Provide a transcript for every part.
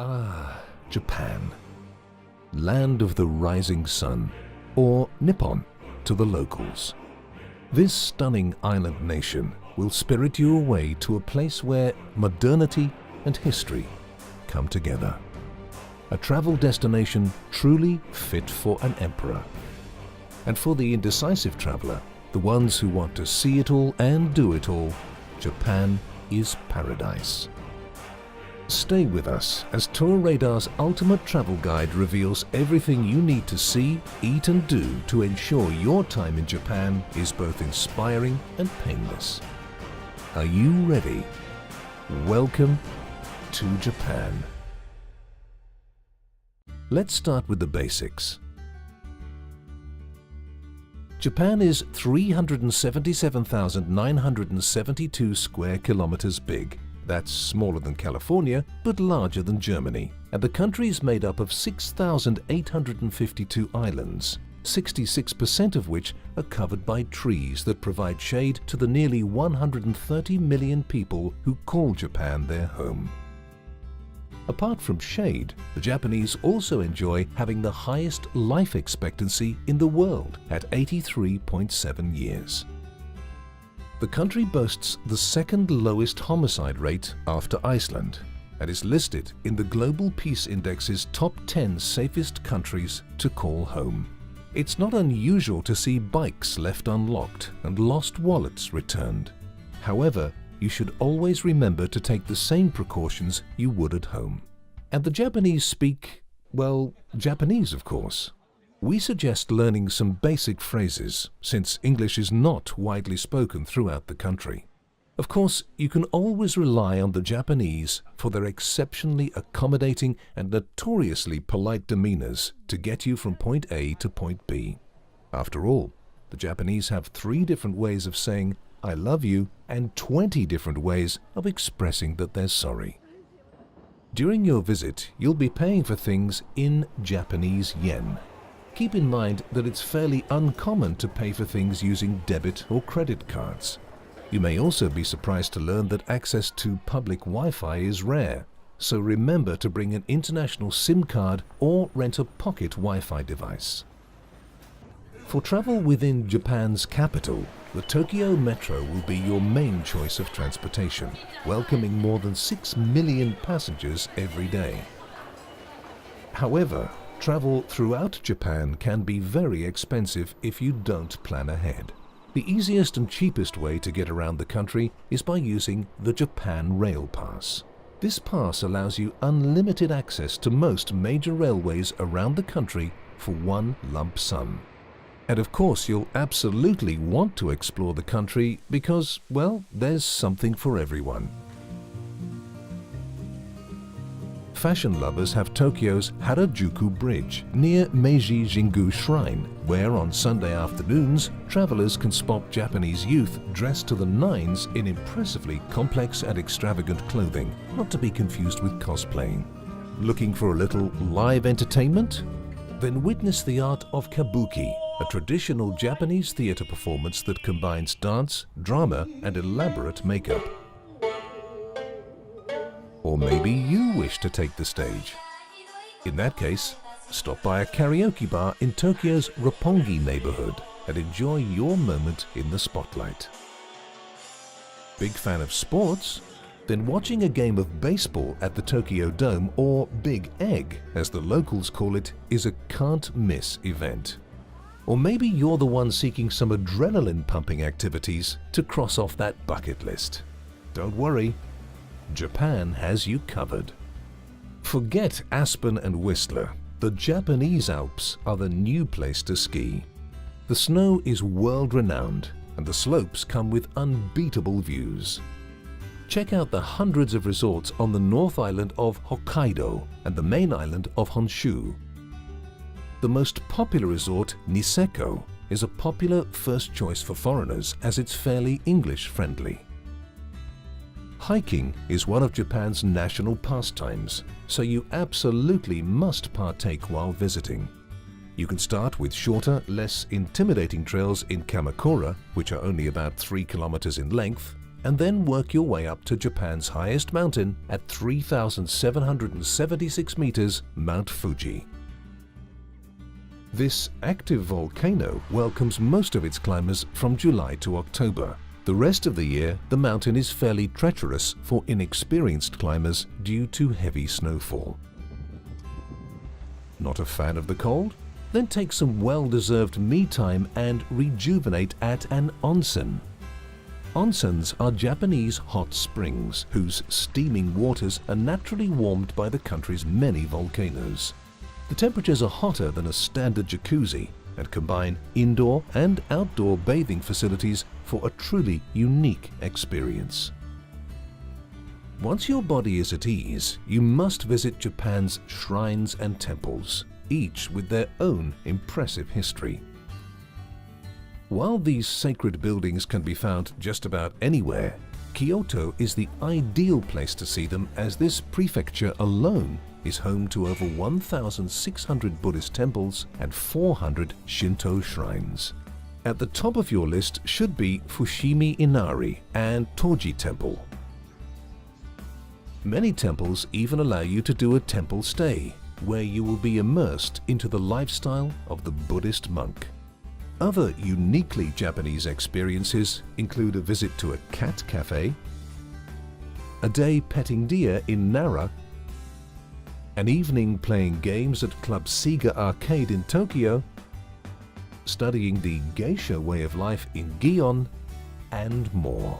Ah, Japan. Land of the rising sun, or Nippon to the locals. This stunning island nation will spirit you away to a place where modernity and history come together. A travel destination truly fit for an emperor. And for the indecisive traveler, the ones who want to see it all and do it all, Japan is paradise. Stay with us as Tour Radar's ultimate travel guide reveals everything you need to see, eat and do to ensure your time in Japan is both inspiring and painless. Are you ready? Welcome to Japan. Let's start with the basics. Japan is 377,972 square kilometers big. That's smaller than California, but larger than Germany. And the country is made up of 6,852 islands, 66% of which are covered by trees that provide shade to the nearly 130 million people who call Japan their home. Apart from shade, the Japanese also enjoy having the highest life expectancy in the world at 83.7 years. The country boasts the second lowest homicide rate after Iceland and is listed in the Global Peace Index's top 10 safest countries to call home. It's not unusual to see bikes left unlocked and lost wallets returned. However, you should always remember to take the same precautions you would at home. And the Japanese speak, well, Japanese of course. We suggest learning some basic phrases, since English is not widely spoken throughout the country. Of course, you can always rely on the Japanese for their exceptionally accommodating and notoriously polite demeanors to get you from point A to point B. After all, the Japanese have 3 different ways of saying "I love you" and 20 different ways of expressing that they're sorry. During your visit, you'll be paying for things in Japanese yen. Keep in mind that it's fairly uncommon to pay for things using debit or credit cards. You may also be surprised to learn that access to public Wi-Fi is rare, so remember to bring an international SIM card or rent a pocket Wi-Fi device. For travel within Japan's capital, the Tokyo Metro will be your main choice of transportation, welcoming more than 6 million passengers every day. However, travel throughout Japan can be very expensive if you don't plan ahead. The easiest and cheapest way to get around the country is by using the Japan Rail Pass. This pass allows you unlimited access to most major railways around the country for one lump sum. And of course, you'll absolutely want to explore the country because, well, there's something for everyone. Fashion lovers have Tokyo's Harajuku Bridge near Meiji Jingu Shrine, where on Sunday afternoons, travelers can spot Japanese youth dressed to the nines in impressively complex and extravagant clothing, not to be confused with cosplaying. Looking for a little live entertainment? Then witness the art of kabuki, a traditional Japanese theater performance that combines dance, drama, and elaborate makeup. Or maybe you wish to take the stage. In that case, stop by a karaoke bar in Tokyo's Roppongi neighborhood and enjoy your moment in the spotlight. Big fan of sports? Then watching a game of baseball at the Tokyo Dome, or Big Egg as the locals call it, is a can't-miss event. Or maybe you're the one seeking some adrenaline-pumping activities to cross off that bucket list. Don't worry, Japan has you covered. Forget Aspen and Whistler. The Japanese Alps are the new place to ski. The snow is world-renowned, and the slopes come with unbeatable views. Check out the hundreds of resorts on the North Island of Hokkaido and the main island of Honshu. The most popular resort, Niseko, is a popular first choice for foreigners as it's fairly English-friendly. Hiking is one of Japan's national pastimes, so you absolutely must partake while visiting. You can start with shorter, less intimidating trails in Kamakura, which are only about 3 kilometers in length, and then work your way up to Japan's highest mountain at 3,776 meters, Mount Fuji. This active volcano welcomes most of its climbers from July to October. The rest of the year, the mountain is fairly treacherous for inexperienced climbers due to heavy snowfall. Not a fan of the cold? Then take some well-deserved me time and rejuvenate at an onsen. Onsens are Japanese hot springs whose steaming waters are naturally warmed by the country's many volcanoes. The temperatures are hotter than a standard jacuzzi and combine indoor and outdoor bathing facilities for a truly unique experience. Once your body is at ease, you must visit Japan's shrines and temples, each with their own impressive history. While these sacred buildings can be found just about anywhere, Kyoto is the ideal place to see them, as this prefecture alone is home to over 1,600 Buddhist temples and 400 Shinto shrines. At the top of your list should be Fushimi Inari and Toji Temple. Many temples even allow you to do a temple stay, where you will be immersed into the lifestyle of the Buddhist monk. Other uniquely Japanese experiences include a visit to a cat cafe, a day petting deer in Nara, an evening playing games at Club Sega Arcade in Tokyo, studying the geisha way of life in Gion, and more.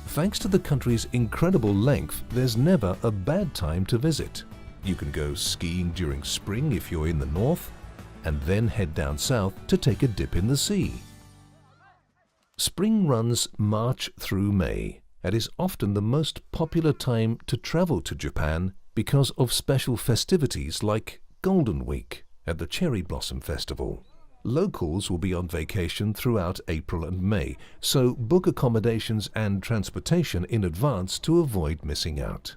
Thanks to the country's incredible length, there's never a bad time to visit. You can go skiing during spring if you're in the north, and then head down south to take a dip in the sea. Spring runs March through May and is often the most popular time to travel to Japan because of special festivities like Golden Week and the Cherry Blossom Festival. Locals will be on vacation throughout April and May, so book accommodations and transportation in advance to avoid missing out.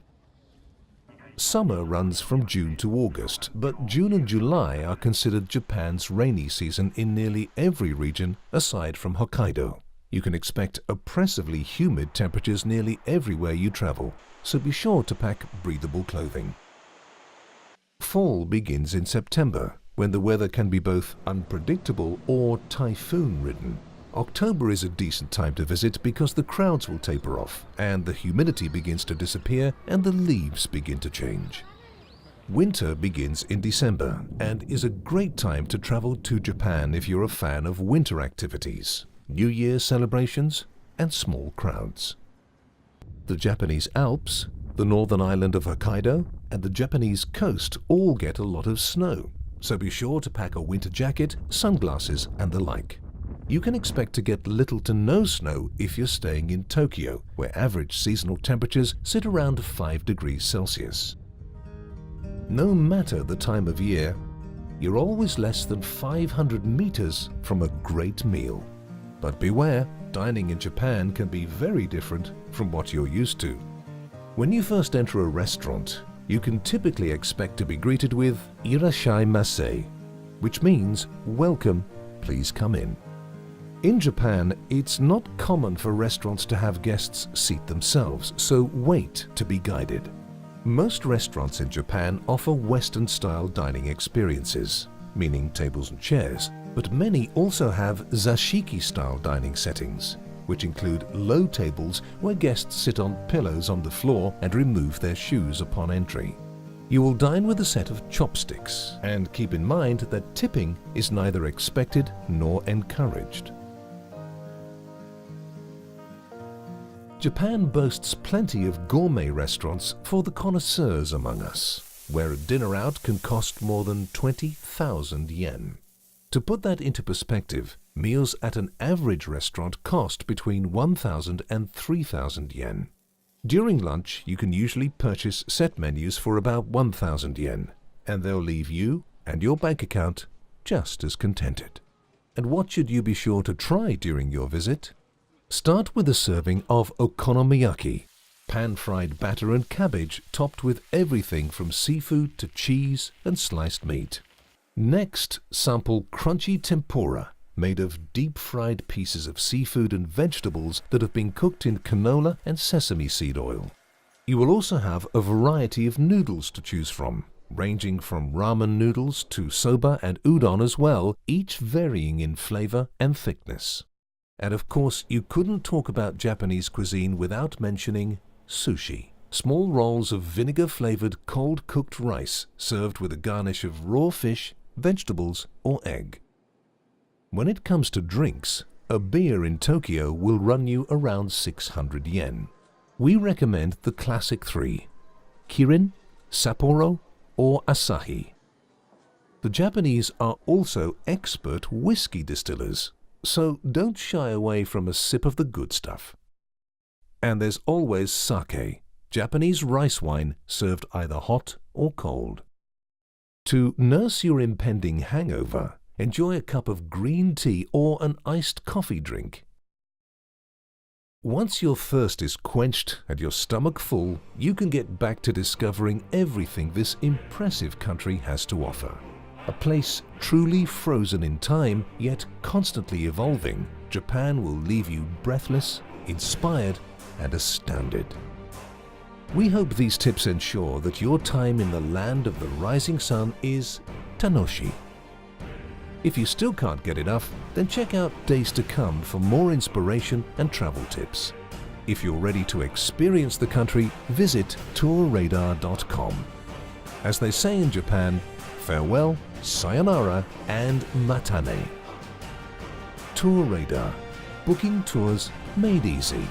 Summer runs from June to August, but June and July are considered Japan's rainy season in nearly every region aside from Hokkaido. You can expect oppressively humid temperatures nearly everywhere you travel, so be sure to pack breathable clothing. Fall begins in September, when the weather can be both unpredictable or typhoon-ridden. October is a decent time to visit because the crowds will taper off and the humidity begins to disappear and the leaves begin to change. Winter begins in December and is a great time to travel to Japan if you're a fan of winter activities, New Year celebrations, and small crowds. The Japanese Alps, the northern island of Hokkaido, and the Japanese coast all get a lot of snow, so be sure to pack a winter jacket, sunglasses, and the like. You can expect to get little to no snow if you're staying in Tokyo, where average seasonal temperatures sit around 5 degrees Celsius. No matter the time of year, you're always less than 500 meters from a great meal. But beware, dining in Japan can be very different from what you're used to. When you first enter a restaurant, you can typically expect to be greeted with "Irashaimase," which means "Welcome, please come in." In Japan, it's not common for restaurants to have guests seat themselves, so wait to be guided. Most restaurants in Japan offer Western-style dining experiences, meaning tables and chairs, but many also have zashiki-style dining settings, which include low tables where guests sit on pillows on the floor and remove their shoes upon entry. You will dine with a set of chopsticks, and keep in mind that tipping is neither expected nor encouraged. Japan boasts plenty of gourmet restaurants for the connoisseurs among us, where a dinner out can cost more than 20,000 yen. To put that into perspective, meals at an average restaurant cost between 1,000 and 3,000 yen. During lunch, you can usually purchase set menus for about 1,000 yen, and they'll leave you and your bank account just as contented. And what should you be sure to try during your visit? Start with a serving of okonomiyaki, pan-fried batter and cabbage topped with everything from seafood to cheese and sliced meat. Next, sample crunchy tempura, made of deep-fried pieces of seafood and vegetables that have been cooked in canola and sesame seed oil. You will also have a variety of noodles to choose from, ranging from ramen noodles to soba and udon as well, each varying in flavor and thickness. And of course, you couldn't talk about Japanese cuisine without mentioning sushi. Small rolls of vinegar-flavored cold-cooked rice served with a garnish of raw fish, vegetables, or egg. When it comes to drinks, a beer in Tokyo will run you around 600 yen. We recommend the classic three: Kirin, Sapporo, or Asahi. The Japanese are also expert whiskey distillers, so don't shy away from a sip of the good stuff. And there's always sake, Japanese rice wine served either hot or cold. To nurse your impending hangover, enjoy a cup of green tea or an iced coffee drink. Once your thirst is quenched and your stomach full, you can get back to discovering everything this impressive country has to offer. A place truly frozen in time, yet constantly evolving, Japan will leave you breathless, inspired, and astounded. We hope these tips ensure that your time in the land of the rising sun is tanoshi. If you still can't get enough, then check out Days to Come for more inspiration and travel tips. If you're ready to experience the country, visit tourradar.com. As they say in Japan, farewell, sayonara, and matane. Tour Radar, booking tours made easy.